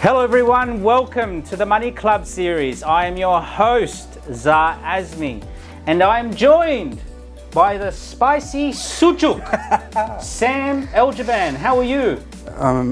Hello everyone, welcome to the Money Club series. I am your host, AZMI, and I am joined by the spicy sujuk, Sam ELJERBAN. How are you?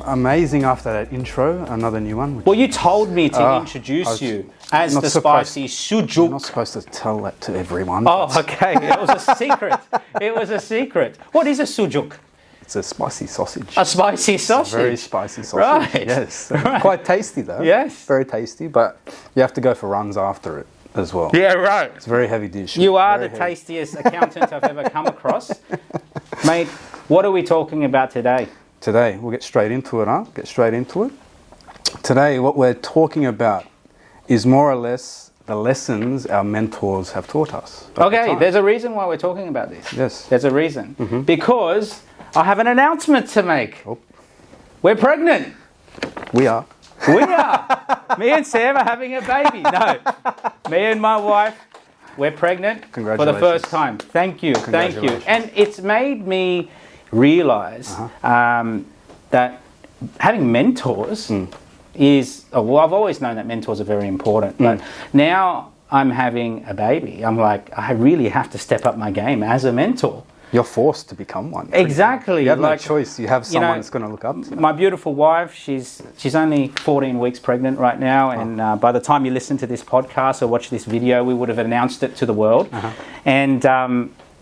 Amazing after that intro, another new one. Well, you told me to introduce you as the spicy sujuk. You're not supposed to tell that to everyone. Oh, okay, it was a secret. It was a secret. What is a sujuk? It's a spicy sausage. A spicy sausage? Very spicy sausage. Right. Yes. Right. Quite tasty though. Yes. Very tasty, but you have to go for runs after it as well. Yeah, right. It's a very heavy dish. You are very the heavy. tastiest accountant I've ever come across. Mate, what are we talking about today? Today, we'll get straight into it, huh? Get straight into it. Today, what we're talking about is more or less the lessons our mentors have taught us. Okay, there's a reason why we're talking about this. Yes. There's a reason. Because I have an announcement to make. Oh. We're pregnant. We are. We are. Me and Sam are having a baby. No. Me and my wife, we're pregnant for the first time. Thank you. Thank you. And it's made me realize that having mentors is, well, I've always known that mentors are very important. But now I'm having a baby. I'm like, I really have to step up my game as a mentor. You're forced to become one. Exactly. You have no choice. You have someone that's going to look up to you. My beautiful wife, she's only 14 weeks pregnant right now, and by the time you listen to this podcast or watch this video, we would have announced it to the world. And,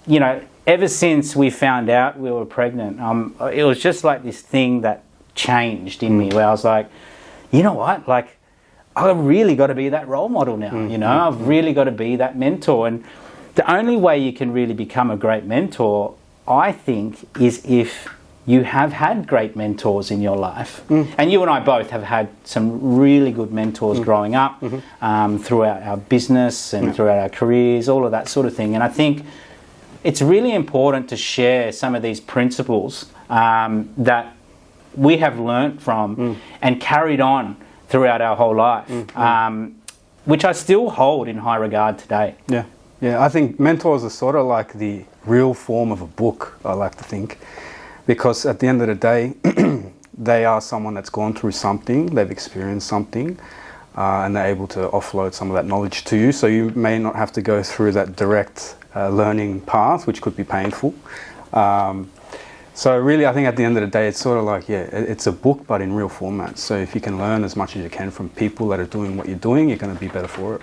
you know, ever since we found out we were pregnant, it was just like this thing that changed in me where I was like, you know what, like, I've really got to be that role model now, you know, I've really got to be that mentor. And the only way you can really become a great mentor, I think, is if you have had great mentors in your life. And you and I both have had some really good mentors growing up, throughout our business and throughout our careers, all of that sort of thing. And I think it's really important to share some of these principles that we have learnt from and carried on throughout our whole life, which I still hold in high regard today. Yeah, I think mentors are sort of like the real form of a book, I like to think, because at the end of the day, they are someone that's gone through something, they've experienced something, and they're able to offload some of that knowledge to you, so you may not have to go through that direct learning path, which could be painful. So really, I think at the end of the day, it's sort of like, it's a book, but in real format. So if you can learn as much as you can from people that are doing what you're doing, you're going to be better for it.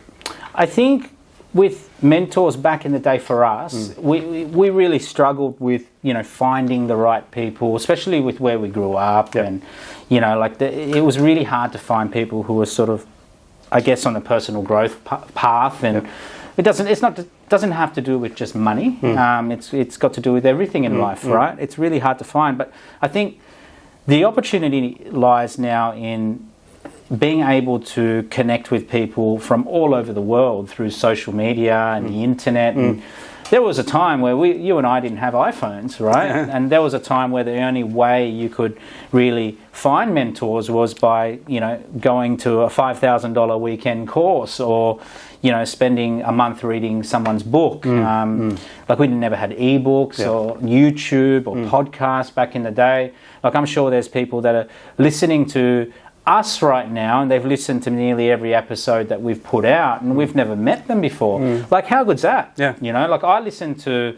I think with mentors back in the day for us, we really struggled with, you know, finding the right people, especially with where we grew up. And, you know, like it was really hard to find people who were sort of, I guess, on a personal growth path. And it doesn't have to do with just money. It's got to do with everything in life, right? It's really hard to find. But I think the opportunity lies now in being able to connect with people from all over the world through social media and the internet. And there was a time where you and I didn't have iPhones, right? And there was a time where the only way you could really find mentors was by, you know, going to a $5,000 weekend course or, you know, spending a month reading someone's book. Like we never had ebooks or YouTube or podcasts back in the day. Like I'm sure there's people that are listening to us right now and they've listened to nearly every episode that we've put out and we've never met them before. Like how good's that? You know, like I listen to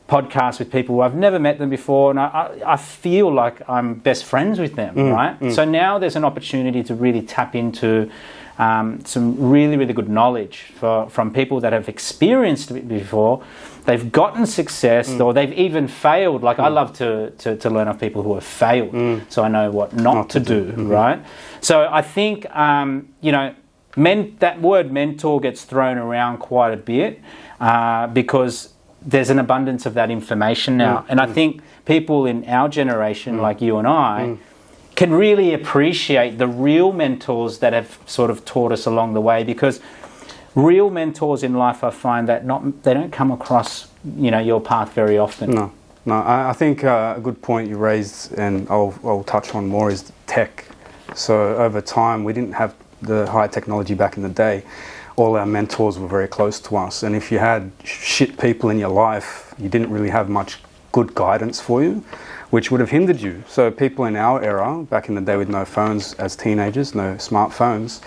podcasts with people who I've never met them before and I feel like I'm best friends with them, right? So now there's an opportunity to really tap into some really, really good knowledge from people that have experienced it before. They've gotten success or they've even failed. Like I love to learn of people who have failed so I know what not to do, right? So I think, you know, that word mentor gets thrown around quite a bit because there's an abundance of that information now. And I think people in our generation, like you and I, can really appreciate the real mentors that have sort of taught us along the way, because real mentors in life, I find that they don't come across, you know, your path very often. No, I think a good point you raised, and I'll touch on more, is tech. So over time, we didn't have the high technology back in the day. All our mentors were very close to us, and if you had shit people in your life, you didn't really have much good guidance for you, which would have hindered you. So people in our era, back in the day with no phones as teenagers, no smartphones,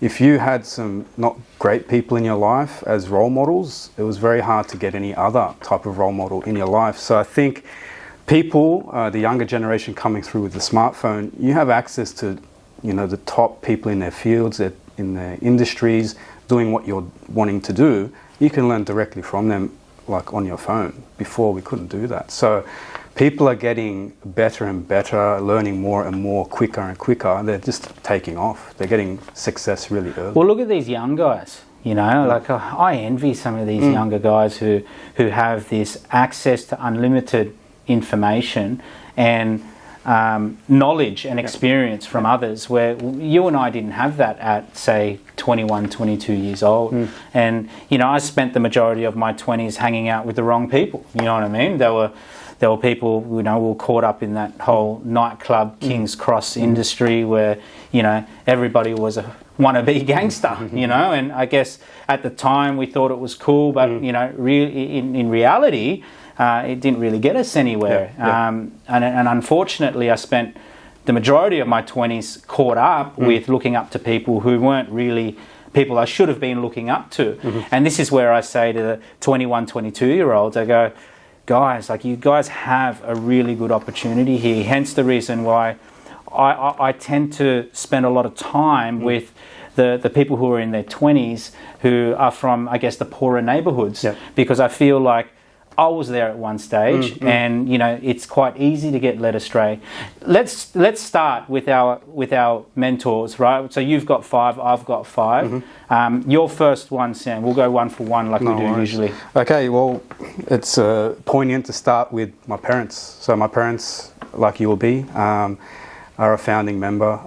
if you had some not great people in your life as role models, it was very hard to get any other type of role model in your life. So I think people, the younger generation coming through with the smartphone, you have access to, the top people in their fields, in their industries, doing what you're wanting to do. You can learn directly from them, like on your phone. Before we couldn't do that. So people are getting better and better, learning more and more, quicker and quicker. They're just taking off. They're getting success really early. Well, look at these young guys. Like I envy some of these younger guys who have this access to unlimited information and knowledge and experience from others, where you and I didn't have that at, say, 21, 22 years old. And, I spent the majority of my 20s hanging out with the wrong people. You know what I mean? There were people, we were caught up in that whole nightclub King's Cross industry where, everybody was a wannabe gangster, and I guess at the time we thought it was cool, but, really in reality, it didn't really get us anywhere. And unfortunately, I spent the majority of my 20s caught up with looking up to people who weren't really people I should have been looking up to. And this is where I say to the 21, 22-year-olds, I go, guys, like, you guys have a really good opportunity here. Hence the reason why I tend to spend a lot of time with the people who are in their 20s who are from, I guess, the poorer neighbourhoods, because I feel like I was there at one stage, and it's quite easy to get led astray. Let's start with our mentors, right? So you've got 5, I've got 5. Your first one, Sam. We'll go one for one, like we do usually. Okay. Well, it's poignant to start with my parents. So my parents, like you will be, are a founding mentor,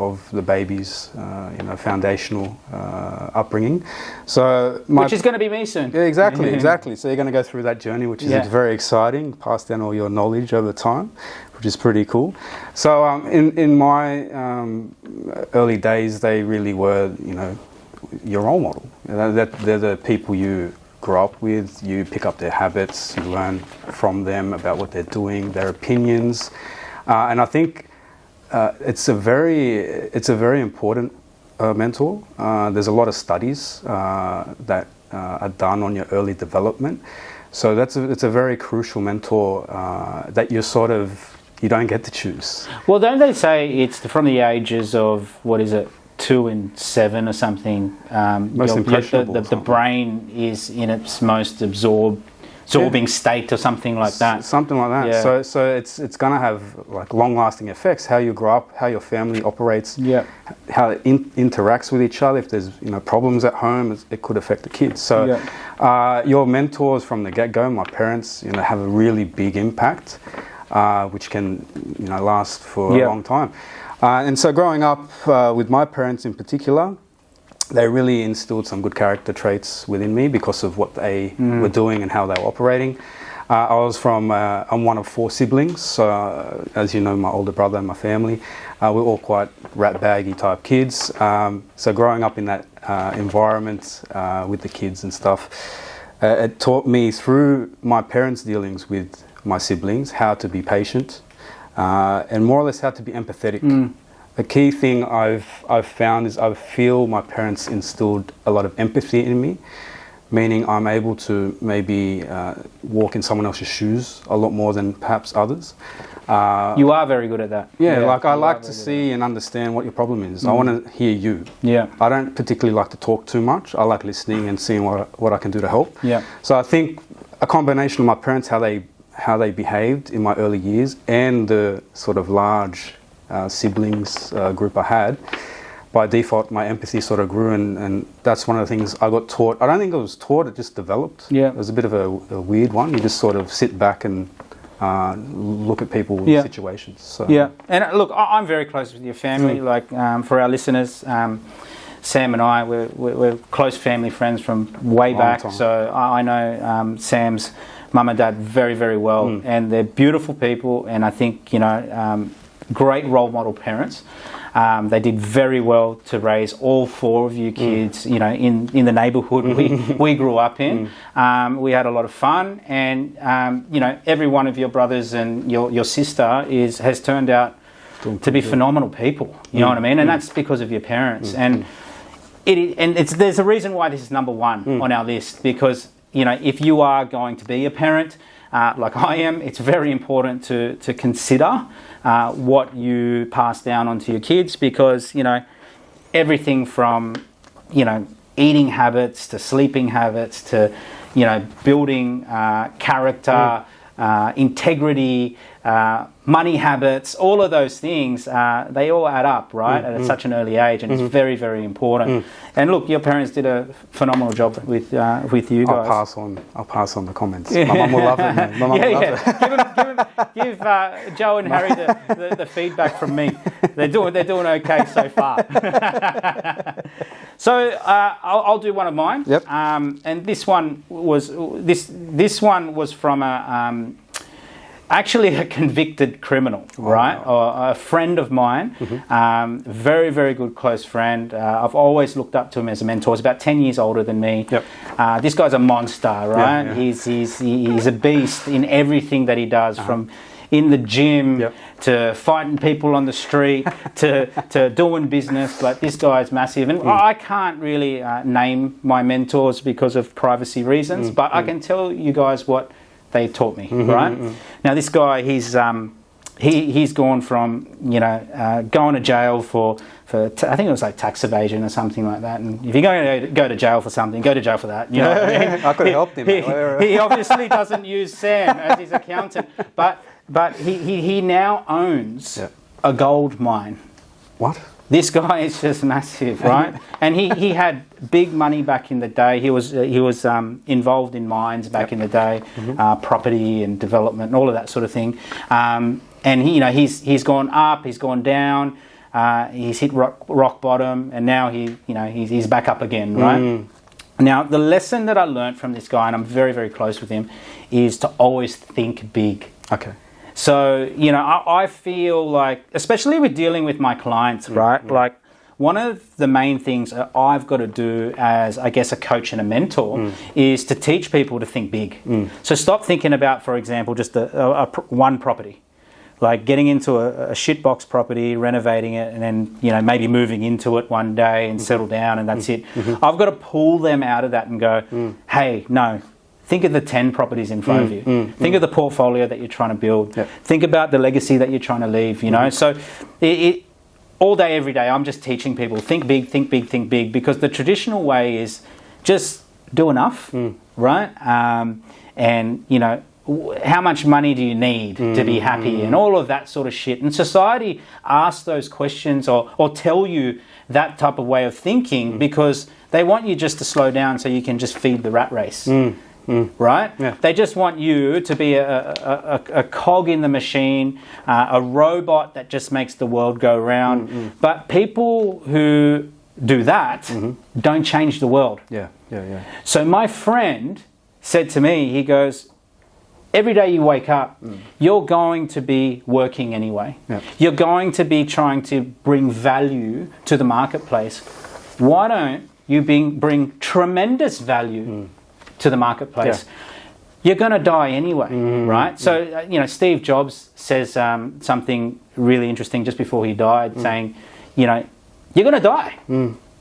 of the baby's, foundational upbringing. So which is going to be me soon. Yeah, exactly. So you're going to go through that journey, which is very exciting. Pass down all your knowledge over time, which is pretty cool. So in my early days, they really were, your role model. They're the people you grow up with. You pick up their habits, you learn from them about what they're doing, their opinions, and I think it's a very important mentor. There's a lot of studies that are done on your early development, so it's a very crucial mentor that you don't get to choose. Well, don't they say it's from the ages of, 2 and 7 or something? Most impressionable. The brain is in its most absorbing state or something like that. Something like that. Yeah. So it's going to have like long-lasting effects. How you grow up, how your family operates, how it interacts with each other. If there's problems at home, it could affect the kids. So your mentors from the get-go, my parents, have a really big impact, which can last for a long time. And so growing up with my parents in particular, they really instilled some good character traits within me because of what they were doing and how they were operating. I'm one of 4 siblings, so as you know, my older brother and my family, we're all quite rat-baggy type kids. So growing up in that environment with the kids and stuff, it taught me through my parents' dealings with my siblings how to be patient, and more or less how to be empathetic. A key thing I've found is I feel my parents instilled a lot of empathy in me, meaning I'm able to maybe walk in someone else's shoes a lot more than perhaps others. You are very good at that. I like to see and understand what your problem is. I want to hear you. I don't particularly like to talk too much. I like listening and seeing what I can do to help. So I think a combination of my parents, how they behaved in my early years, and the sort of large siblings group I had, by default my empathy sort of grew, and that's one of the things I got taught. I don't think it was taught, it just developed. It was a bit of a weird one. You just sort of sit back and look at people's situations. So. And look, I'm very close with your family. Like for our listeners, Sam and I, we're close family friends from way back. So I know Sam's mum and dad very, very well, and they're beautiful people, and I think great role model parents. They did very well to raise all 4 of you kids, you know, in the neighbourhood we grew up in. We had a lot of fun, and you know, every one of your brothers and your sister has turned out to be phenomenal people. You know what I mean? And that's because of your parents. And there's a reason why this is number 1 on our list, because, you know, if you are going to be a parent, like I am, it's very important to consider what you pass down onto your kids, because, you know, everything from, you know, eating habits to sleeping habits to, you know, building character, integrity, money habits, all of those things, they all add up, right, at such an early age, and it's very, very important. And look, your parents did a phenomenal job with you guys. I'll pass on the comments. My mum will love it, man. My mum will love it. Give Joe and Harry the feedback from me. They're doing okay so far. So I'll do one of mine. Yep. And this one was from actually a convicted criminal, right? Or a friend of mine, very, very good close friend. I've always looked up to him as a mentor. He's about 10 years older than me. Yep. This guy's a monster, right? Yeah. He's a beast in everything that he does, from in the gym to fighting people on the street to doing business. Like, this guy's massive. And I can't really name my mentors because of privacy reasons, but I can tell you guys what they taught me, right? Now, this guy, he's gone from, you know, going to jail for I think it was like tax evasion or something like that. And if you're going to go to jail for something, go to jail for that. You know what I mean? I could have helped him. He obviously doesn't use Sam as his accountant, but he now owns a gold mine. What? This guy is just massive, right? And he had big money back in the day. He was involved in mines back in the day, property and development and all of that sort of thing. And he's gone up, he's gone down, he's hit rock bottom, and now he's back up again, right? Now, the lesson that I learned from this guy, and I'm very, very close with him, is to always think big. Okay. So, you know, I feel like, especially with dealing with my clients, right? Like, one of the main things that I've got to do as, I guess, a coach and a mentor is to teach people to think big. So stop thinking about, for example, just one property. Like getting into a shitbox property, renovating it, and then, you know, maybe moving into it one day and settle down and that's it. I've got to pull them out of that and go, hey, no. Think of the 10 properties in front of you. Think of the portfolio that you're trying to build. Think about the legacy that you're trying to leave, you know. So all day, every day, I'm just teaching people, think big, think big, think big, because the traditional way is just do enough, right? And, you know, how much money do you need to be happy and all of that sort of shit. And society asks those questions or tell you that type of way of thinking because they want you just to slow down so you can just feed the rat race. Right? Yeah. They just want you to be a cog in the machine, a robot that just makes the world go round. But people who do that don't change the world. Yeah. So my friend said to me, he goes, every day you wake up, you're going to be working anyway. Yeah. You're going to be trying to bring value to the marketplace. Why don't you bring tremendous value to the marketplace? You're going to die anyway, right? So, you know, Steve Jobs says something really interesting just before he died, saying, you know, you're going to die.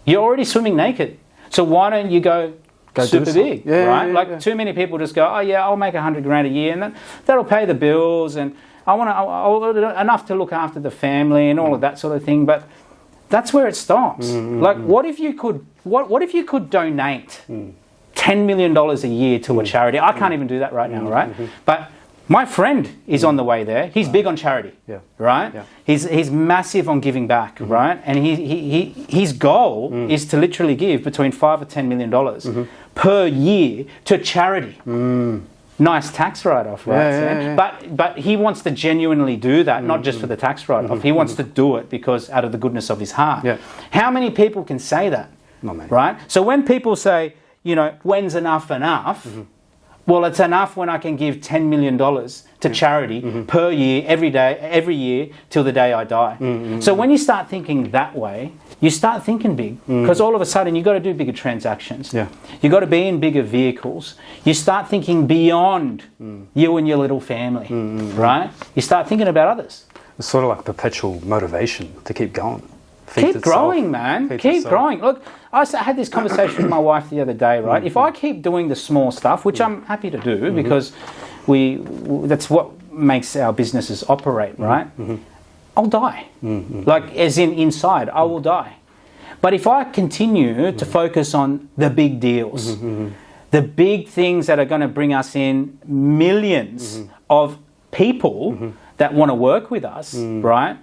You're already swimming naked. So why don't you go super big, right? Like too many people just go, oh yeah, I'll make $100,000 a year and that'll pay the bills and I enough to look after the family and all of that sort of thing. But that's where it stops. Like, what if you could donate $10 million a year to a charity? I can't even do that right now, right? But my friend is on the way there. He's big on charity, right? Yeah. He's massive on giving back, right? And his goal is to literally give between $5 or $10 million per year to charity. Nice tax write-off, right? But he wants to genuinely do that, not just for the tax write-off. He wants to do it because out of the goodness of his heart. How many people can say that? Not many. Right? So when people say, you know, when's enough enough? Well, it's enough when I can give $10 million to charity per year, every year, till the day I die. So when you start thinking that way, you start thinking big, because all of a sudden you've got to do bigger transactions. Yeah. You've got to be in bigger vehicles. You start thinking beyond you and your little family, right? You start thinking about others. It's sort of like perpetual motivation to keep going. Keep growing, man. Keep growing. Look, I had this conversation with my wife the other day, right? If I keep doing the small stuff, which I'm happy to do because that's what makes our businesses operate, right? I'll die. Like, as in inside, I will die. But if I continue to focus on the big deals, the big things that are going to bring us in millions of people that want to work with us, right?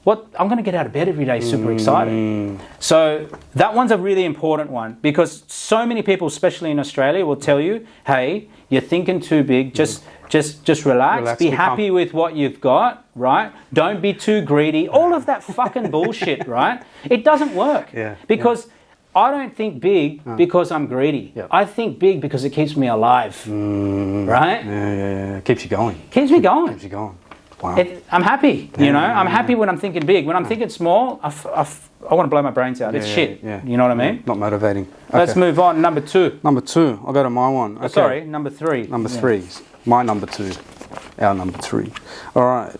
I'm going to get out of bed every day super excited. So that one's a really important one, because so many people, especially in Australia, will tell you, hey, you're thinking too big, just relax, be happy with what you've got, right? Don't be too greedy. All of that fucking bullshit, right? It doesn't work. Because I don't think big because I'm greedy. I think big because it keeps me alive, right? Yeah. Keeps you going. Keeps me going. Keeps you going. Wow. I'm happy, you know. I'm happy when I'm thinking big. When I'm thinking small, I want to blow my brains out. It's shit. You know what I mean? Not motivating. Okay. Let's move on. Number 2. Number 2. I'll go to my one. Okay. Sorry, number 3. Number 3. My number 2. Our number 3. All right.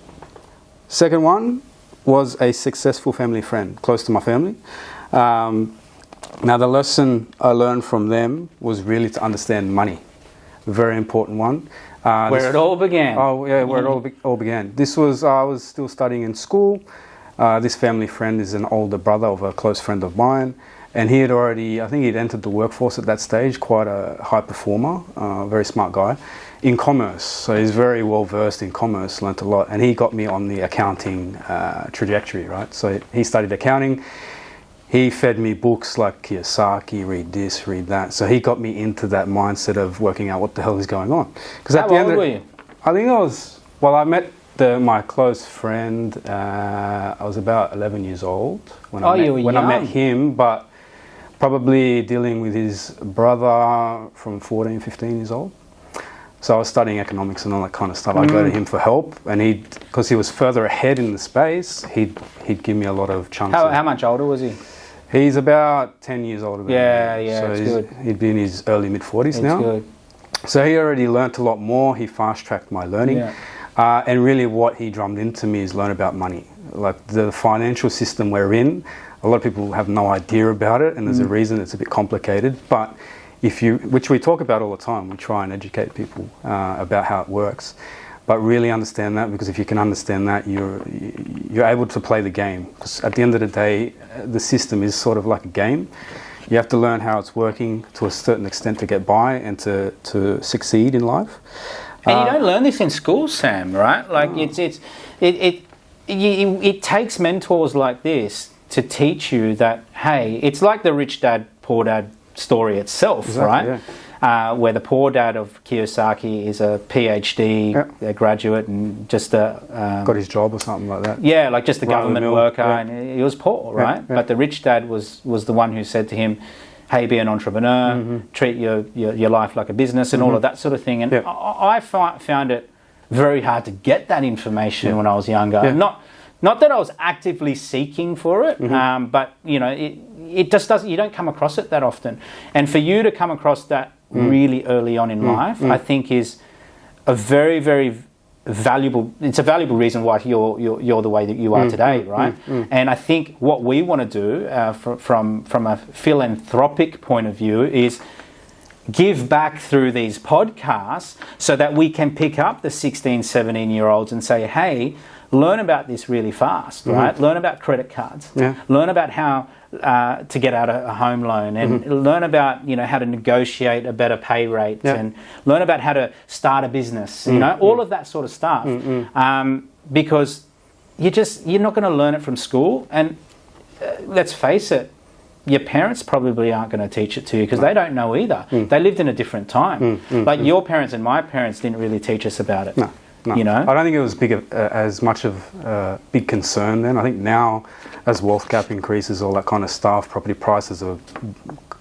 Second one was a successful family friend, close to my family. Now, the lesson I learned from them was really to understand money. A very important one. Where it all began. Oh, yeah, where it all began. I was still studying in school. This family friend is an older brother of a close friend of mine. And he had already, I think he'd entered the workforce at that stage, quite a high performer, very smart guy, in commerce. So he's very well versed in commerce, learnt a lot. And he got me on the accounting trajectory, right? So he studied accounting. He fed me books like Kiyosaki, read this, read that. So he got me into that mindset of working out what the hell is going on. Because How old were you? I think I met my close friend, I was about 11 years old when I met him, but probably dealing with his brother from 14, 15 years old. So I was studying economics and all that kind of stuff. I'd go to him for help, and because he was further ahead in the space, he'd give me a lot of chunks. How much older was he? He's about 10 years older than me. Yeah, so it's good. He'd be in his early mid-40s now. Good. So he already learnt a lot more. He fast-tracked my learning. Yeah. And really what he drummed into me is learn about money. Like the financial system we're in, a lot of people have no idea about it, and there's a reason it's a bit complicated. But which we talk about all the time, we try and educate people about how it works. But really understand that, because if you can understand that, you're able to play the game. Because at the end of the day, the system is sort of like a game. You have to learn how it's working to a certain extent to get by and to succeed in life. And you don't learn this in school, Sam, right? Like it takes mentors like this to teach you that, hey, it's like the rich dad, poor dad story itself, exactly, right? Yeah. Where the poor dad of Kiyosaki is a PhD graduate and just got his job or something like that. Yeah, like just a government worker, and he was poor, right? Yeah. But the rich dad was the one who said to him, hey, be an entrepreneur, treat your life like a business, and all of that sort of thing. And I found it very hard to get that information when I was younger. Yeah. Not that I was actively seeking for it, but you know, it just doesn't. You don't come across it that often. And for you to come across that really early on in life, I think is a very, very valuable. It's a valuable reason why you're the way that you are today, right? And I think what we want to do from a philanthropic point of view is give back through these podcasts so that we can pick up the 16, 17-year-olds and say, hey, learn about this really fast, right? Learn about credit cards. Yeah. Learn about how to get out a home loan, and learn about, you know, how to negotiate a better pay rate, and learn about how to start a business, you know, all of that sort of stuff. Because you're not going to learn it from school, and let's face it, your parents probably aren't going to teach it to you because they don't know either. They lived in a different time. Like your parents and my parents didn't really teach us about it. No, you know? I don't think it was as much of a big concern then. I think now, as wealth gap increases, all that kind of stuff, property prices are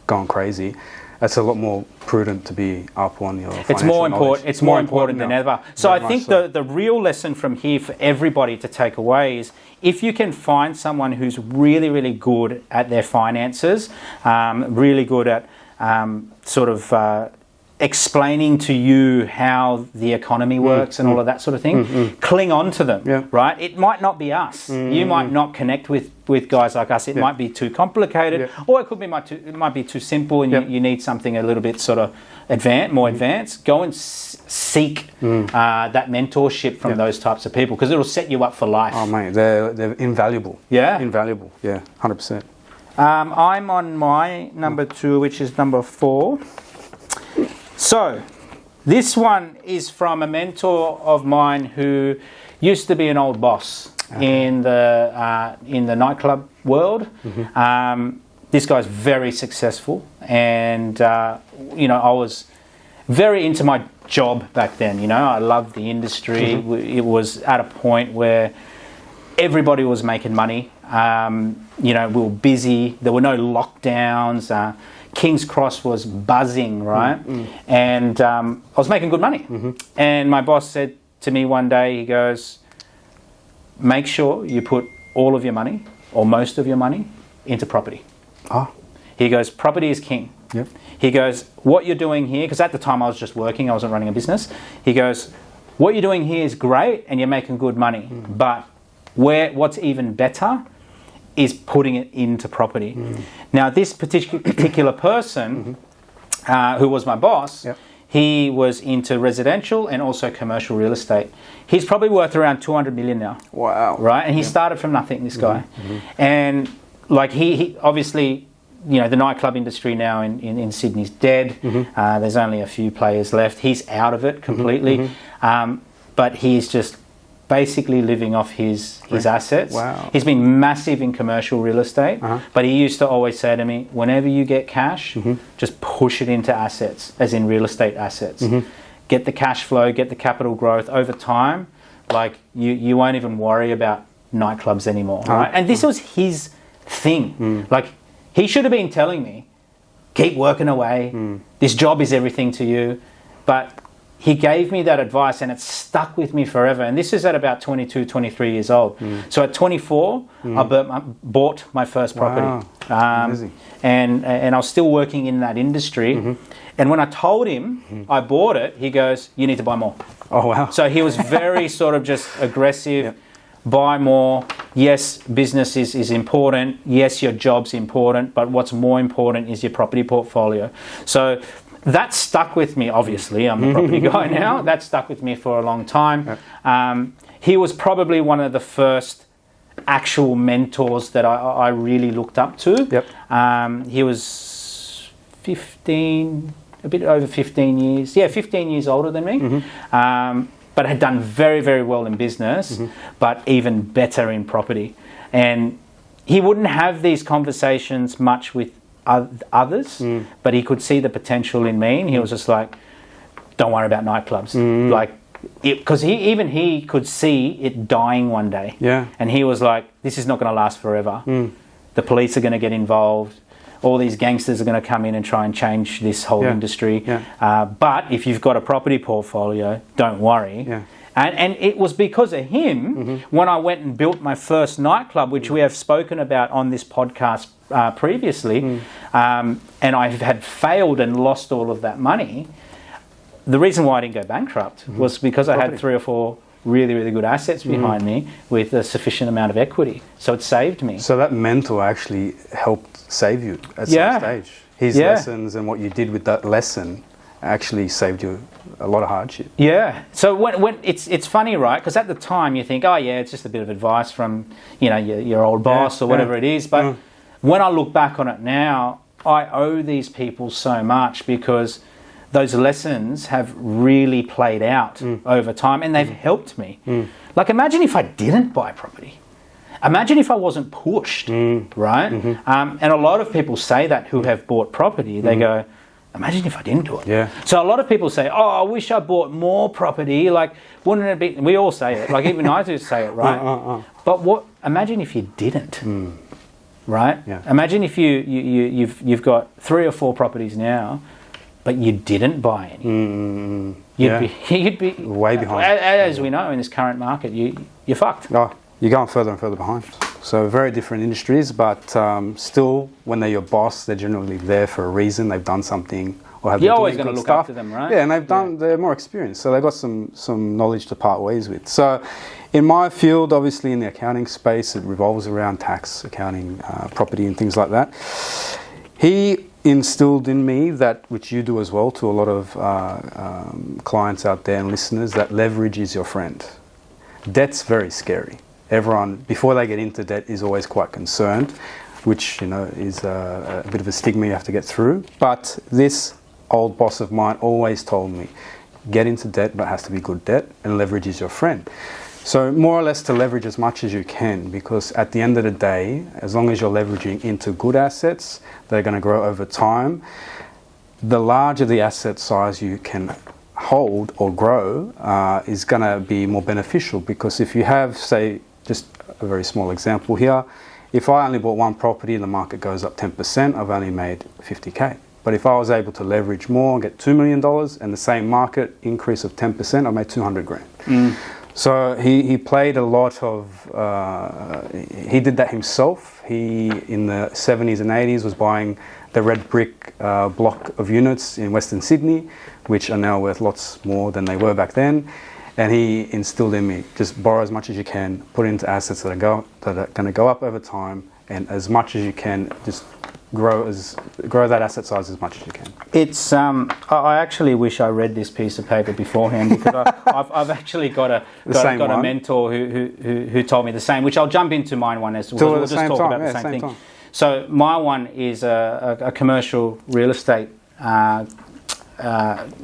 going crazy. That's a lot more prudent to be up on your financial it's more important. knowledge. It's more important than now. ever. So Very I think much the real lesson from here for everybody to take away is if you can find someone who's really, really good at their finances, really good at explaining to you how the economy works and all of that sort of thing, cling on to them, right? It might not be us. You might not connect with guys like us. It might be too complicated, or it could be it might be too simple, and you need something a little bit sort of more advanced. Go and seek that mentorship from those types of people, because it'll set you up for life. Oh mate, they're invaluable. Yeah, invaluable. Yeah, 100%. I'm on my number 2, which is number 4. So, this one is from a mentor of mine who used to be an old boss in the nightclub world. This guy's very successful, and I was very into my job back then. I loved the industry. It was at a point where everybody was making money. We were busy. There were no lockdowns. King's Cross was buzzing, right? And I was making good money. And my boss said to me one day, he goes, make sure you put all of your money, or most of your money, into property. He goes, property is king. He goes, what you're doing here, because at the time I was just working, I wasn't running a business. He goes, what you're doing here is great and you're making good money, but what's even better is putting it into property. Now, this particular person, who was my boss, he was into residential and also commercial real estate. He's probably worth around 200 million now. Wow. Right? And he started from nothing, this guy. And like he obviously, the nightclub industry now in Sydney's dead. There's only a few players left. He's out of it completely. But he's just basically living off his assets. Wow. He's been massive in commercial real estate, but he used to always say to me, whenever you get cash, just push it into assets, as in real estate assets. Get the cash flow, get the capital growth over time. Like you won't even worry about nightclubs anymore. Right? And this was his thing. Like he should have been telling me, keep working away. This job is everything to you. But he gave me that advice and it stuck with me forever. And this is at about 22, 23 years old. So at 24, I bought my first property. And I was still working in that industry. And when I told him I bought it, he goes, you need to buy more. Oh, wow. So he was very sort of just aggressive. Buy more. Yes, business is important. Yes, your job's important. But what's more important is your property portfolio. So that stuck with me, obviously. I'm a property guy now. That stuck with me for a long time. He was probably one of the first actual mentors that I really looked up to. He was 15, a bit over 15 years. Yeah, 15 years older than me. But had done very, very well in business, but even better in property. And he wouldn't have these conversations much with others, but he could see the potential in me, and he was just like, don't worry about nightclubs. Because he could see it dying one day. And he was like, this is not going to last forever. The police are going to get involved. All these gangsters are going to come in and try and change this whole industry. But if you've got a property portfolio, don't worry. And it was because of him when I went and built my first nightclub, which we have spoken about on this podcast previously, and I had failed and lost all of that money. The reason why I didn't go bankrupt was because I had 3 or 4 really, really good assets behind me with a sufficient amount of equity. So it saved me. So that mentor actually helped save you at some stage. His lessons and what you did with that lesson actually saved you a lot of hardship. So when it's funny, right? Because at the time you think, oh yeah, it's just a bit of advice from your old boss or whatever it is. But when I look back on it now, I owe these people so much because those lessons have really played out over time, and they've helped me. Like, imagine if I didn't buy property. Imagine if I wasn't pushed, right? And a lot of people say that who have bought property. They go, imagine if I didn't do it. So a lot of people say, oh, I wish I bought more property. Like, wouldn't it be... We all say it. Like, even I do say it, right? But imagine if you didn't, right? Imagine if you've got 3 or 4 properties now. but you didn't buy any, you'd be way behind. As we know in this current market, you're fucked. Oh, you're going further and further behind. So very different industries, but still, when they're your boss, they're generally there for a reason. They've done something, or have you're always going to look after them, right? Yeah, and they're more experienced, so they've got some knowledge to part ways with. So, in my field, obviously in the accounting space, it revolves around tax, accounting, property, and things like that. He instilled in me that, which you do as well, to a lot of clients out there and listeners, that leverage is your friend. Debt's very scary. Everyone, before they get into debt, is always quite concerned, which, you know, is a bit of a stigma you have to get through. But this old boss of mine always told me, get into debt, but it has to be good debt, and leverage is your friend. So more or less to leverage as much as you can, because at the end of the day, as long as you're leveraging into good assets, they're going to grow over time. The larger the asset size you can hold or grow is going to be more beneficial, because if you have, say, just a very small example here, if I only bought one property and the market goes up 10%, I've only made 50k. But if I was able to leverage more and get $2 million and the same market increase of 10%, I made 200 grand. So he played a lot of, he did that himself. He, in the 70s and 80s, was buying the red brick block of units in Western Sydney, which are now worth lots more than they were back then. And he instilled in me, just borrow as much as you can, put it into assets that are going to go up over time, and as much as you can, just grow that asset size as much as you can. It's I actually wish I read this piece of paper beforehand, because I've actually got a mentor who told me the same, which I'll jump into mine one as well. We'll just talk about the same thing. So my one is a commercial real estate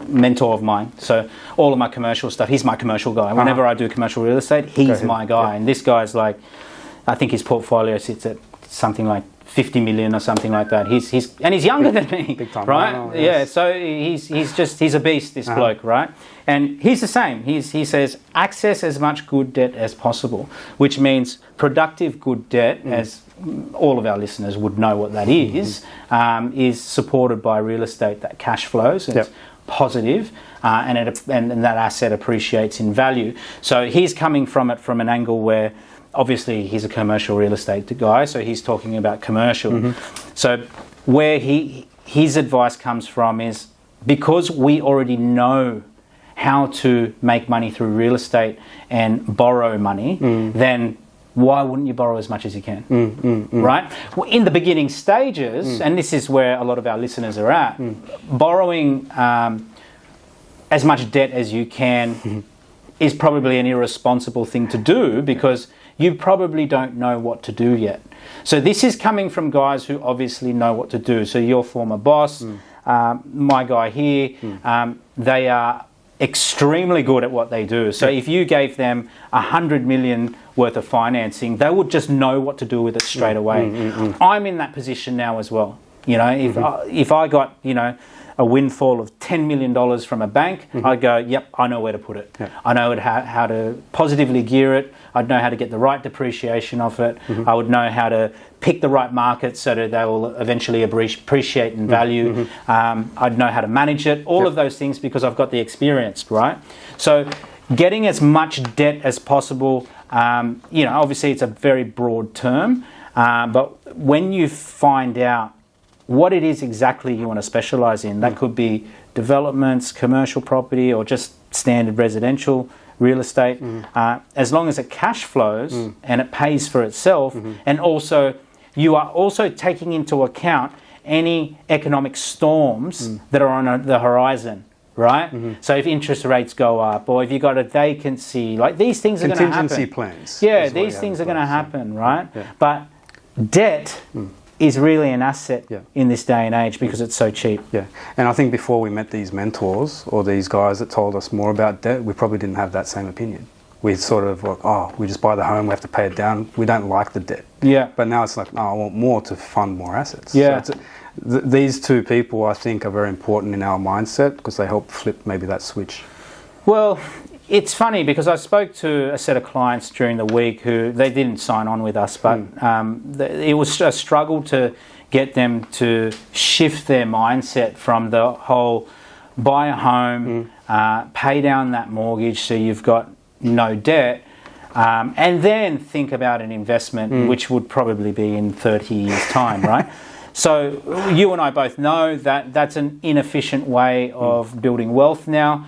mentor of mine. So all of my commercial stuff, he's my commercial guy. Whenever I do commercial real estate, he's my guy. And this guy's like, I think his portfolio sits at something like 50 million or something like that. He's younger than me, big time, right? Oh, yes. Yeah, so he's a beast, this bloke, right? And he's the same. He says access as much good debt as possible, which means productive good debt, as all of our listeners would know what that is supported by real estate that cash flows. It's positive, and that asset appreciates in value. So he's coming from it from an angle where, obviously, he's a commercial real estate guy, so he's talking about commercial. So where his advice comes from is, because we already know how to make money through real estate and borrow money, then why wouldn't you borrow as much as you can, right? Well, in the beginning stages, and this is where a lot of our listeners are at, borrowing as much debt as you can is probably an irresponsible thing to do, because you probably don't know what to do yet. So this is coming from guys who obviously know what to do. So your former boss, my guy here, they are extremely good at what they do. So if you gave them 100 million worth of financing, they would just know what to do with it straight away. I'm in that position now as well. You know, if I got, you know, a windfall of $10 million from a bank, I'd go, yep, I know where to put it. I know how to positively gear it. I'd know how to get the right depreciation off it. I would know how to pick the right markets so that they will eventually appreciate in value. I'd know how to manage it, all of those things, because I've got the experience, right? So getting as much debt as possible, you know, obviously it's a very broad term, but when you find out what it is exactly you want to specialise in, that could be developments, commercial property, or just standard residential real estate, as long as it cash flows and it pays for itself, and also you are also taking into account any economic storms that are on the horizon, right? So if interest rates go up, or if you've got a vacancy, like these things are going to happen. Contingency plans. Yeah, these things are going to happen, right? But debt is really an asset in this day and age, because it's so cheap. Yeah, and I think before we met these mentors or these guys that told us more about debt, we probably didn't have that same opinion. We sort of like, oh, we just buy the home, we have to pay it down. We don't like the debt. Yeah. But now it's like, oh, I want more to fund more assets. Yeah. So these two people, I think, are very important in our mindset, because they help flip maybe that switch. Well, it's funny because I spoke to a set of clients during the week who they didn't sign on with us, but it was a struggle to get them to shift their mindset from the whole buy a home, pay down that mortgage so you've got no debt, and then think about an investment which would probably be in 30 years' time, right? So you and I both know that that's an inefficient way of building wealth now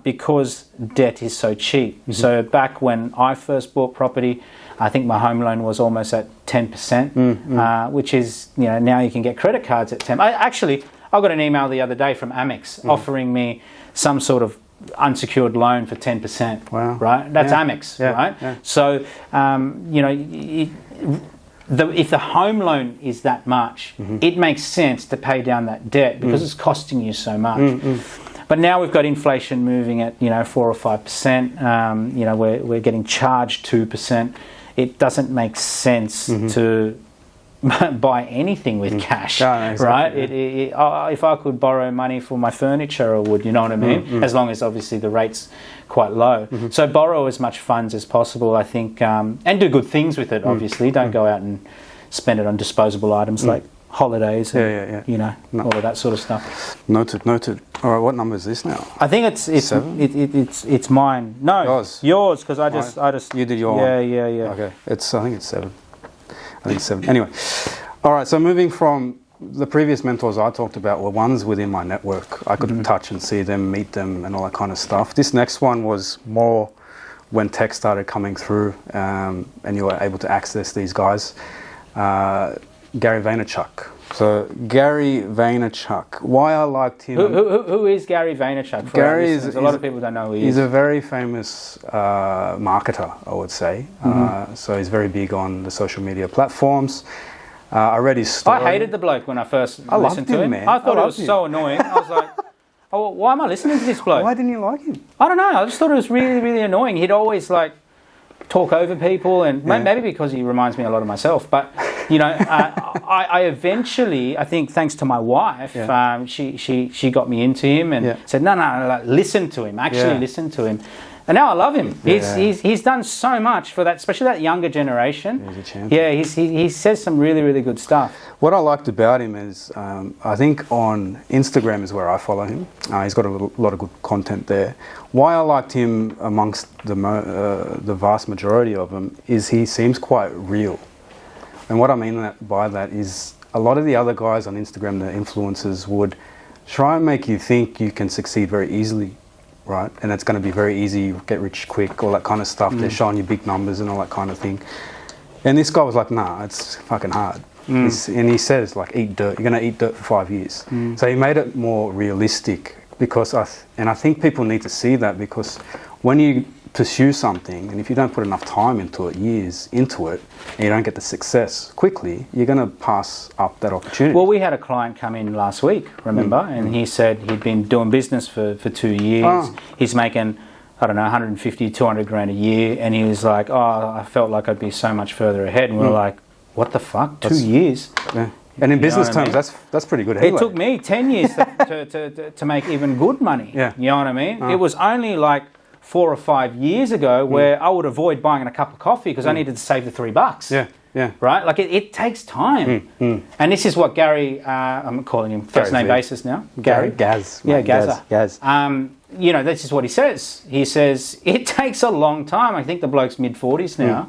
because debt is so cheap. So back when I first bought property, I think my home loan was almost at 10%, which is, now you can get credit cards at 10%. I got an email the other day from Amex offering me some sort of unsecured loan for 10%. Wow. Right? That's Amex, right? Yeah. So, if the home loan is that much, it makes sense to pay down that debt because it's costing you so much. But now we've got inflation moving at 4 or 5%. We're getting charged 2%. It doesn't make sense to buy anything with cash, exactly, right? If I could borrow money for my furniture, I would. You know what I mean? As long as obviously the rate's quite low. So borrow as much funds as possible, I think, and do good things with it. Obviously, don't go out and spend it on disposable items like holidays and all of that sort of stuff. Noted. All right, what number is this now? I think it's 7? It's mine. No, yours, because I just you did your one. Yeah. Okay, I think it's 7. Anyway, all right. So moving from the previous mentors I talked about were ones within my network. I could touch and see them, meet them, and all that kind of stuff. This next one was more when tech started coming through, and you were able to access these guys. Gary Vaynerchuk. So Gary Vaynerchuk. Why I liked him. Who is Gary Vaynerchuk? Gary is a lot of people don't know who he is. He's a very famous marketer, I would say. So he's very big on the social media platforms. I read his story. I hated the bloke when I first listened to him. Man. I thought it was so annoying. I was like, oh, why am I listening to this bloke? Why didn't you like him? I don't know. I just thought it was really, really annoying. He'd always talk over people, and maybe because he reminds me a lot of myself. But I eventually, I think, thanks to my wife, she got me into him and said, no, listen to him. Actually, listen to him. And now I love him. He's done so much for that, especially that younger generation. He's a champion. He says some really, really good stuff. What I liked about him is, I think on Instagram is where I follow him. He's got a lot of good content there. Why I liked him amongst the vast majority of them is he seems quite real. And what I mean by that is a lot of the other guys on Instagram, the influencers, would try and make you think you can succeed very easily. Right, and it's going to be very easy, get rich quick, all that kind of stuff. They're showing you big numbers and all that kind of thing. And this guy was like, nah, it's fucking hard. And he says, eat dirt. You're going to eat dirt for 5 years. So he made it more realistic because I think people need to see that, because when you pursue something and if you don't put enough time into it, years into it, and you don't get the success quickly, you're going to pass up that opportunity. Well, we had a client come in last week, remember, and he said he'd been doing business for 2 years. He's making, 150, 200 grand a year, and he was like, I felt like I'd be so much further ahead. And we were like, what the fuck, 2 years? Yeah. And in business terms, that's pretty good anyway. It took me 10 years to make even good money. Yeah. You know what I mean? It was only 4 or 5 years ago where I would avoid buying a cup of coffee because I needed to save the $3. Yeah. Right? It takes time. And this is what Gary, I'm calling him first name basis now. Gary. Gaz. Yeah, Gazza. Gaz. This is what he says. He says, it takes a long time. I think the bloke's mid-40s now.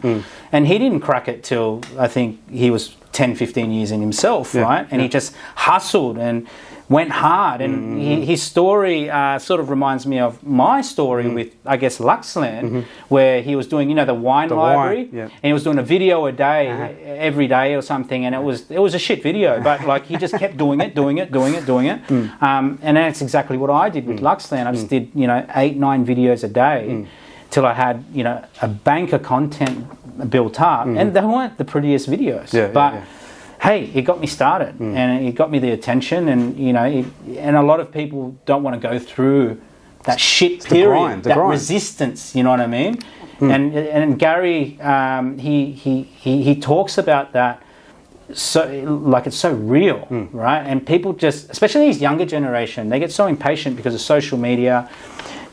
And he didn't crack it till, I think, he was 10, 15 years in himself, right? And he just hustled and went hard, and his story sort of reminds me of my story with, I guess, Luxland, where he was doing, the wine library, and he was doing a video a day, every day or something, and it was a shit video, but he just kept doing it, and that's exactly what I did with Luxland. I just did, 8, 9 videos a day till I had, a bank of content built up, and they weren't the prettiest videos, hey, it got me started, and it got me the attention, and and a lot of people don't want to go through that shit period, that resistance. You know what I mean? And Gary, he talks about that, so it's so real, right? And people just, especially this younger generation, they get so impatient because of social media.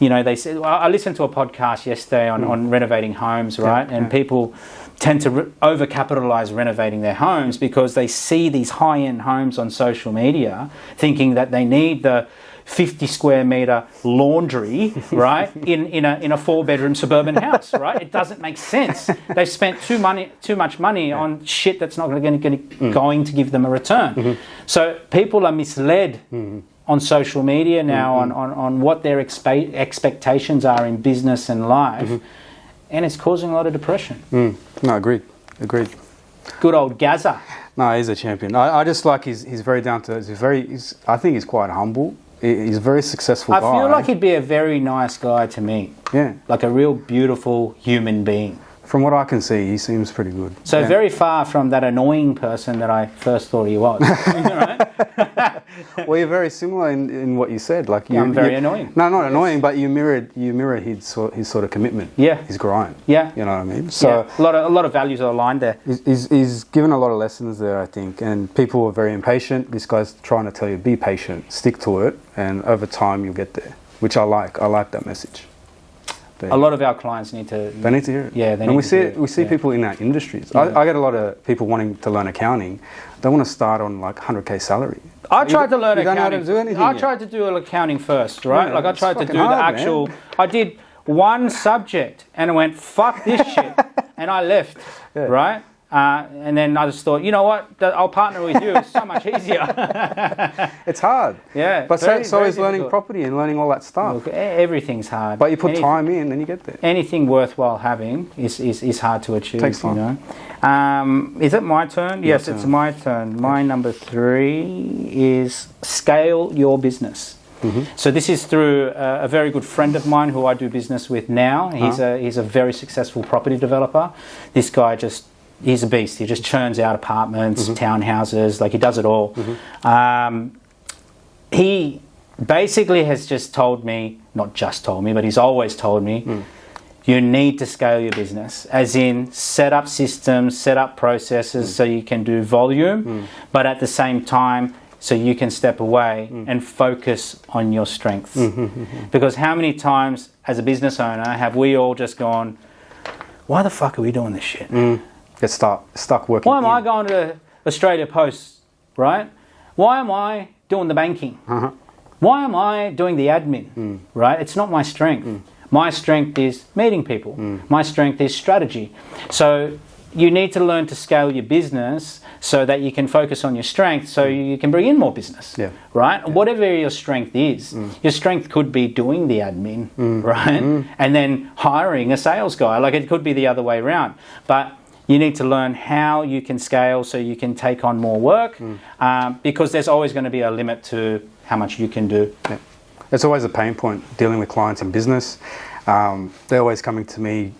you know, they said, I listened to a podcast yesterday on renovating homes, right? And people tend to overcapitalize renovating their homes because they see these high-end homes on social media thinking that they need the 50 square meter laundry, right, in a 4-bedroom suburban house, right? It doesn't make sense. They've spent too much money on shit that's not going to give them a return. So people are misled on social media now on what their expectations are in business and life, and it's causing a lot of depression. No, agreed. Good old Gaza. No, he's a champion. I just like he's very down to earth. I think he's quite humble. He's a very successful guy. I feel like he'd be a very nice guy to meet. Yeah. Like a real beautiful human being. From what I can see, he seems pretty good. So very far from that annoying person that I first thought he was. Right? Well, you're very similar in what you said. Like I'm very annoying. No, not annoying, but you mirrored his sort of commitment. Yeah. His grind. Yeah. You know what I mean? So a lot of values are aligned there. He's given a lot of lessons there, I think, and people are very impatient. This guy's trying to tell you, be patient, stick to it, and over time you'll get there, which I like. I like that message. A lot of our clients need to... They need to hear it. Yeah, they and need to hear it. We see people in our industries. Yeah. I get a lot of people wanting to learn accounting. They want to start on like 100k salary. I tried to learn accounting. You don't know how to do anything I tried to do accounting first, right? Yeah, like I tried to do hard, the actual... Man. I did one subject and I went, fuck this shit. And I left, right? And then I just thought, you know what? I'll partner with you. It's so much easier. It's hard. Yeah. But so is learning property and learning all that stuff. Look, everything's hard. But you put time in, then you get there. Anything worthwhile having is hard to achieve. Takes time. You know? Is it my turn? Yes, it's my turn. My number 3 is scale your business. So this is through a very good friend of mine who I do business with now. He's a very successful property developer. This guy he's a beast. He just churns out apartments, townhouses, like he does it all. He basically has just told me, not just told me, but he's always told me, you need to scale your business, as in set up systems, set up processes so you can do volume, but at the same time, so you can step away and focus on your strengths. Because how many times as a business owner have we all just gone, why the fuck are we doing this shit? Get stuck working. Why am I going to Australia Post, right? Why am I doing the banking? Why am I doing the admin, right? It's not my strength. My strength is meeting people. My strength is strategy. So you need to learn to scale your business so that you can focus on your strength so you can bring in more business, right? Yeah. Whatever your strength is, your strength could be doing the admin, right? And then hiring a sales guy. Like it could be the other way around. But you need to learn how you can scale so you can take on more work because there's always going to be a limit to how much you can do. Yeah. It's always a pain point dealing with clients in business. They're always coming to me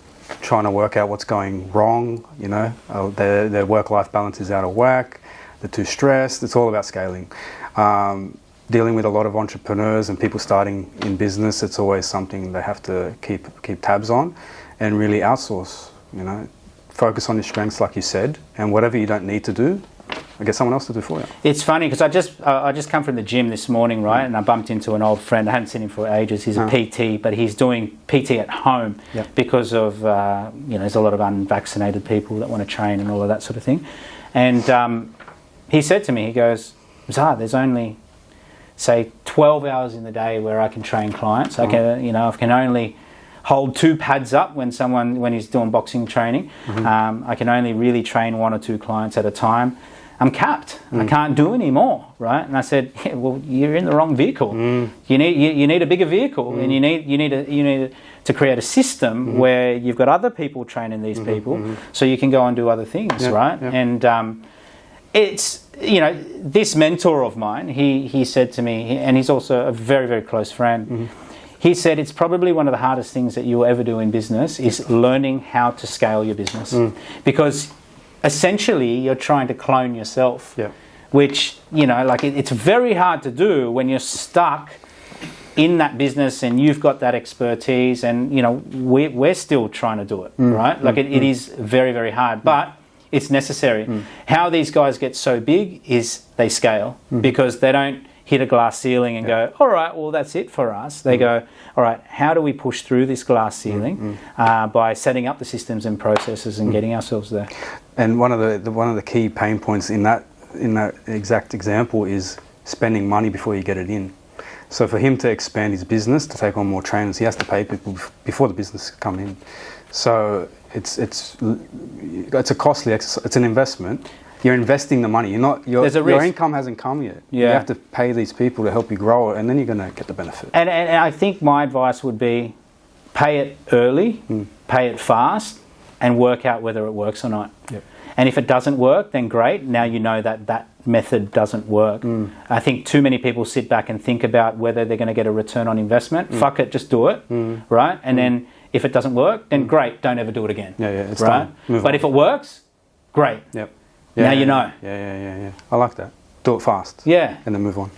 trying to work out what's going wrong, you know. Their work-life balance is out of whack, they're too stressed. It's all about scaling. Dealing with a lot of entrepreneurs and people starting in business, it's always something they have to keep tabs on and really outsource, you know. Focus on your strengths, like you said, and whatever you don't need to do, I get someone else to do for you. It's funny because I just come from the gym this morning, right? And I bumped into an old friend. I hadn't seen him for ages. He's a PT, but he's doing PT at home because of there's a lot of unvaccinated people that want to train and all of that sort of thing. And he said to me, he goes, Zah, there's only say 12 hours in the day where I can train clients. I can only hold 2 pads up when he's doing boxing training. I can only really train 1 or 2 clients at a time. I'm capped. I can't do any more, right? And I said, well, you're in the wrong vehicle. You need a bigger vehicle, and you need to create a system where you've got other people training these people, so you can go and do other things, right? Yeah. And it's this mentor of mine. He said to me, and he's also a very, very close friend. He said it's probably one of the hardest things that you'll ever do in business is learning how to scale your business. Because essentially you're trying to clone yourself, which, it's very hard to do when you're stuck in that business and you've got that expertise and, we're still trying to do it, right? It is very, very hard, but it's necessary. How these guys get so big is they scale because they don't hit a glass ceiling and go, all right, well, that's it for us. They go, all right, how do we push through this glass ceiling by setting up the systems and processes and getting ourselves there? And one of the key pain points in that exact example is spending money before you get it in. So for him to expand his business, to take on more trainers, he has to pay people before the business come in. So it's a costly exercise. It's an investment. You're investing the money. Your income hasn't come yet. You have to pay these people to help you grow it, and then you're going to get the benefit. And I think my advice would be, pay it early, pay it fast, and work out whether it works or not. Yep. And if it doesn't work, then great. Now you know that method doesn't work. I think too many people sit back and think about whether they're going to get a return on investment. Fuck it, just do it, right? And then if it doesn't work, then great, don't ever do it again. It's right. But if it works, great. Yep. Now you know. Yeah. I like that. Do it fast. Yeah. And then move on.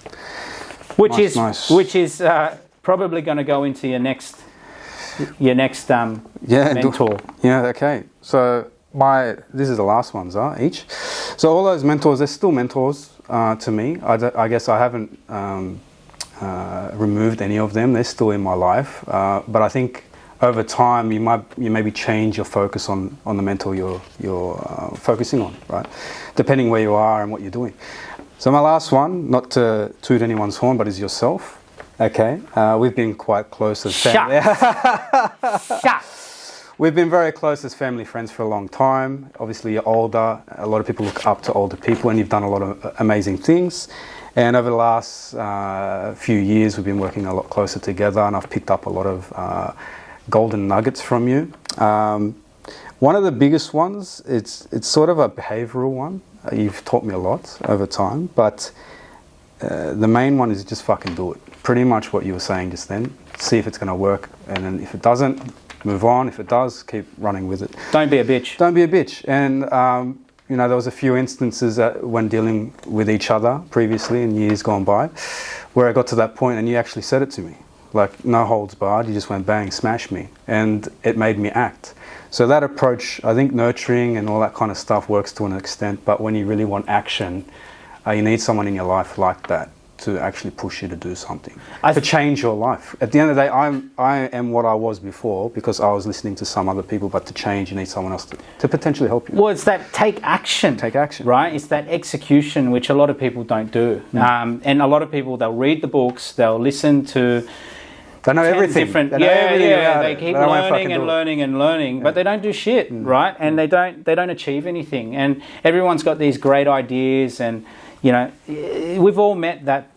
Which is probably going to go into your next mentor. Okay. So this is the last ones each. So all those mentors, they're still mentors to me. I guess I haven't removed any of them. They're still in my life. But I think over time you maybe change your focus on the mentor you're focusing on, right? Depending where you are and what you're doing. So my last one, not to toot anyone's horn, but is yourself. Okay, we've been quite close as family. We've been very close as family friends for a long time. Obviously, you're older. A lot of people look up to older people, and you've done a lot of amazing things. And over the last few years, we've been working a lot closer together, and I've picked up a lot of golden nuggets from you. One of the biggest ones, it's sort of a behavioural one. You've taught me a lot over time, but the main one is just fucking do it. Pretty much what you were saying just then. See if it's going to work, and then if it doesn't, move on. If it does, keep running with it. Don't be a bitch. Don't be a bitch. And there was a few instances when dealing with each other previously in years gone by, where I got to that point and you actually said it to me. Like, no holds barred, you just went bang, smash me. And it made me act. So that approach, I think nurturing and all that kind of stuff works to an extent, but when you really want action, you need someone in your life like that to actually push you to do something, to change your life. At the end of the day, I am what I was before because I was listening to some other people, but to change, you need someone else to potentially help you. Well, it's that take action. Take action. Right? It's that execution, which a lot of people don't do. And a lot of people, they'll read the books, they'll listen to... They know everything. They keep learning and learning, but they don't do shit, right? And they don't achieve anything. And everyone's got these great ideas, and we've all met that.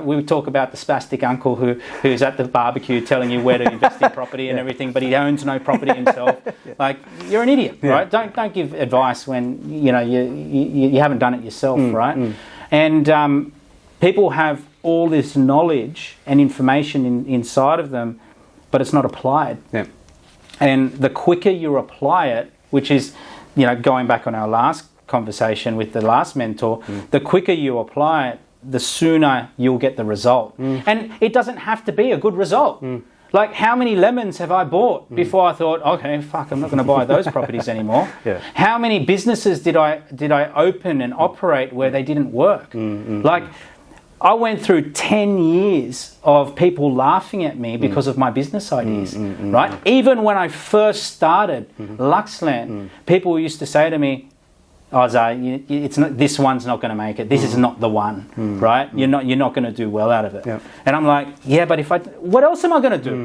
We talk about the spastic uncle who's at the barbecue telling you where to invest in property and everything, but he owns no property himself. Like, you're an idiot, right? Don't give advice when you haven't done it yourself, right? And people have all this knowledge and information inside of them, but it's not applied. Yeah. And the quicker you apply it, which is, going back on our last conversation with the last mentor, the quicker you apply it, the sooner you'll get the result. And it doesn't have to be a good result. Like, how many lemons have I bought before I thought, okay, fuck, I'm not going to buy those properties anymore? How many businesses did I open and operate where they didn't work? Like, I went through 10 years of people laughing at me because of my business ideas, right? Even when I first started Luxland, people used to say to me, "Oh, Zay, it's not, this one's not going to make it. This is not the one, right? You're not going to do well out of it." And I'm like, yeah, but what else am I going to do?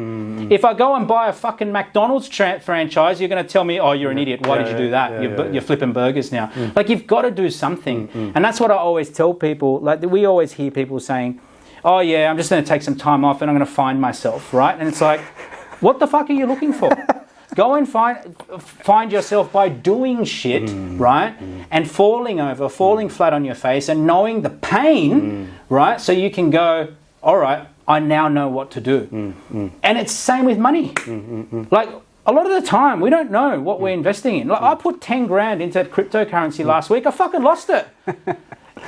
If I go and buy a fucking McDonald's franchise, you're going to tell me, "Oh, you're an idiot. Why did you do that? You're flipping burgers now." Like, you've got to do something. And that's what I always tell people. Like, we always hear people saying, "Oh yeah, I'm just going to take some time off and I'm going to find myself," right? And it's like, what the fuck are you looking for? Go and find yourself by doing shit, right? And falling flat on your face and knowing the pain, right? So you can go, all right, I now know what to do. And it's the same with money. Like, a lot of the time, we don't know what we're investing in. Like, I put 10 grand into cryptocurrency last week. I fucking lost it.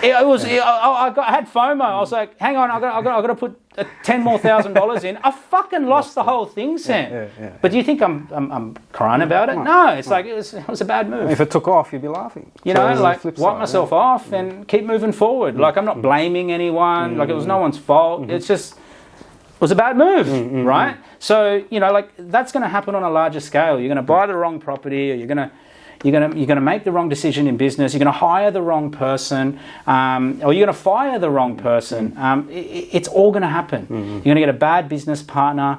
I had FOMO. I was like, hang on, I got to put $10,000 more in. I fucking lost the whole thing, Sam. But do you think I'm crying about it? No, it's like it was a bad move. If it took off, you'd be laughing. You know, like wipe myself off and keep moving forward. Like I'm not blaming anyone. Like it was no one's fault. It's just it was a bad move, right? So you know, like that's going to happen on a larger scale. You're going to buy the wrong property, or you're going to make the wrong decision in business. You're going to hire the wrong person, or you're going to fire the wrong person. It's all going to happen. You're going to get a bad business partner.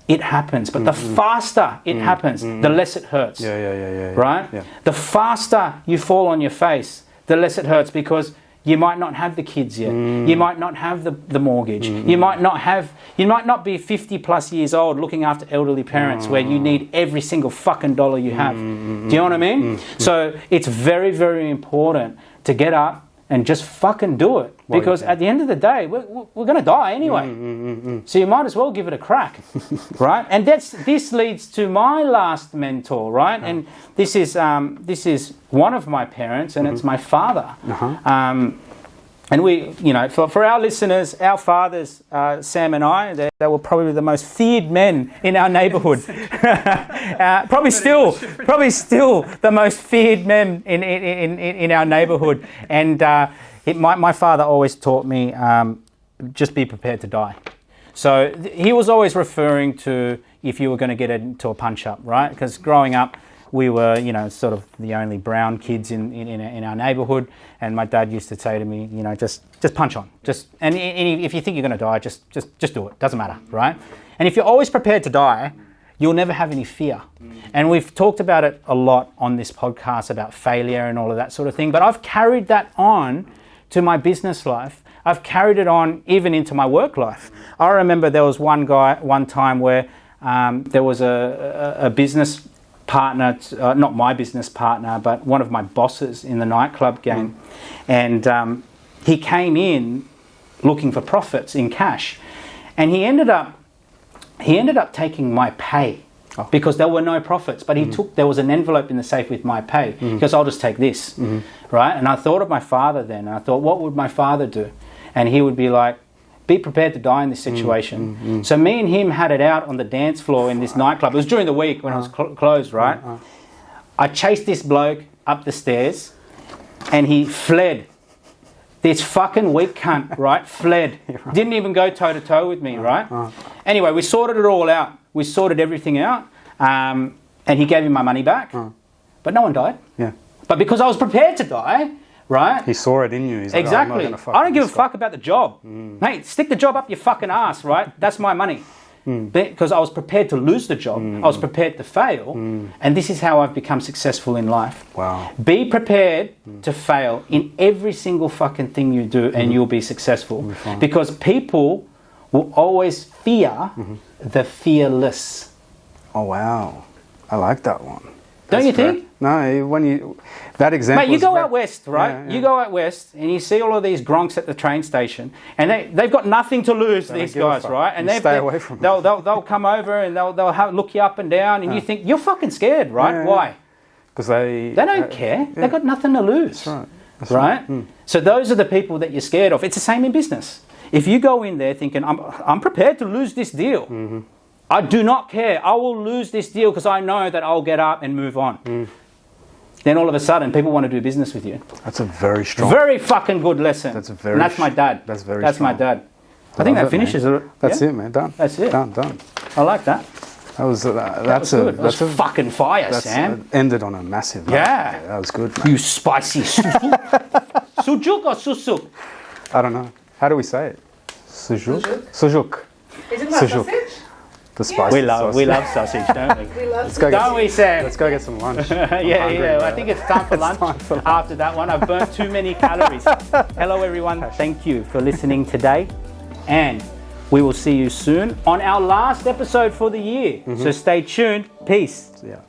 It happens, but the faster it happens, the less it hurts. Right? Yeah. The faster you fall on your face, the less it hurts, because you might not have the kids yet. You might not have the mortgage. You might not be 50 plus years old looking after elderly parents where you need every single fucking dollar you have. Do you know what I mean? So it's very, very important to get up and just fucking do it, because at the end of the day, we're going to die anyway. So you might as well give it a crack, right? And this leads to my last mentor, right? And this is one of my parents, and it's my father. And we, you know, for our listeners, our fathers, Sam and I, they were probably the most feared men in our neighbourhood. Probably still the most feared men in our neighbourhood. And my father always taught me, just be prepared to die. So he was always referring to if you were going to get into a punch-up, right? Because growing up, we were, you know, sort of the only brown kids in our neighbourhood, and my dad used to say to me, you know, just punch on, and if you think you're going to die, just do it. Doesn't matter, right? And if you're always prepared to die, you'll never have any fear. And we've talked about it a lot on this podcast about failure and all of that sort of thing. But I've carried that on to my business life. I've carried it on even into my work life. I remember there was one time where there was a business partner, not my business partner, but one of my bosses in the nightclub game, and he came in looking for profits in cash, and he ended up taking my pay because there were no profits, but there was an envelope in the safe with my pay, because I'll just take this, right? And I thought of my father then, and I thought, what would my father do? And he would be like, be prepared to die in this situation. So me and him had it out on the dance floor in this nightclub. It was during the week when it was closed, right? I chased this bloke up the stairs, and he fled. This fucking weak cunt, right? Fled. Didn't even go toe to toe with me, right? Anyway, we sorted it all out. We sorted everything out, and he gave me my money back. But no one died. Yeah. But because I was prepared to die, right? He saw it in you. He's exactly. Like, I don't give a fuck about the job. Mate, stick the job up your fucking ass, right? That's my money. Because I was prepared to lose the job. I was prepared to fail. And this is how I've become successful in life. Wow. Be prepared to fail in every single fucking thing you do, and you'll be successful. Because people will always fear the fearless. Oh, wow. I like that one. Don't you think? No, that example. Mate, you go out west, right? Yeah. You go out west, and you see all of these gronks at the train station, and they've got nothing to lose. These guys, right? And stay away from them. They'll come over and they'll look you up and down, and you think you're fucking scared, right? Yeah, why? Because they don't care. Yeah. They've got nothing to lose. That's right. So those are the people that you're scared of. It's the same in business. If you go in there thinking I'm prepared to lose this deal. I do not care. I will lose this deal because I know that I'll get up and move on. Then all of a sudden, people want to do business with you. That's a very strong... Very fucking good lesson. And that's my dad. That's very That's strong. my dad. I think that finishes it. That's it, man. Done. That's it. Done. I like that. That was fucking fire, Sam. Ended on a massive note. Yeah. That was good, man. You spicy sujuk. Sujuk or susuk? I don't know. How do we say it? Sujuk? Sujuk. Isn't that sausage? The spice. We love sausage, don't we? Don't we, Sam? Let's go get some lunch. Yeah. I think it's time for lunch after that one. I've burnt too many calories. Hello, everyone. Thank you for listening today. And we will see you soon on our last episode for the year. So stay tuned. Peace. Yeah.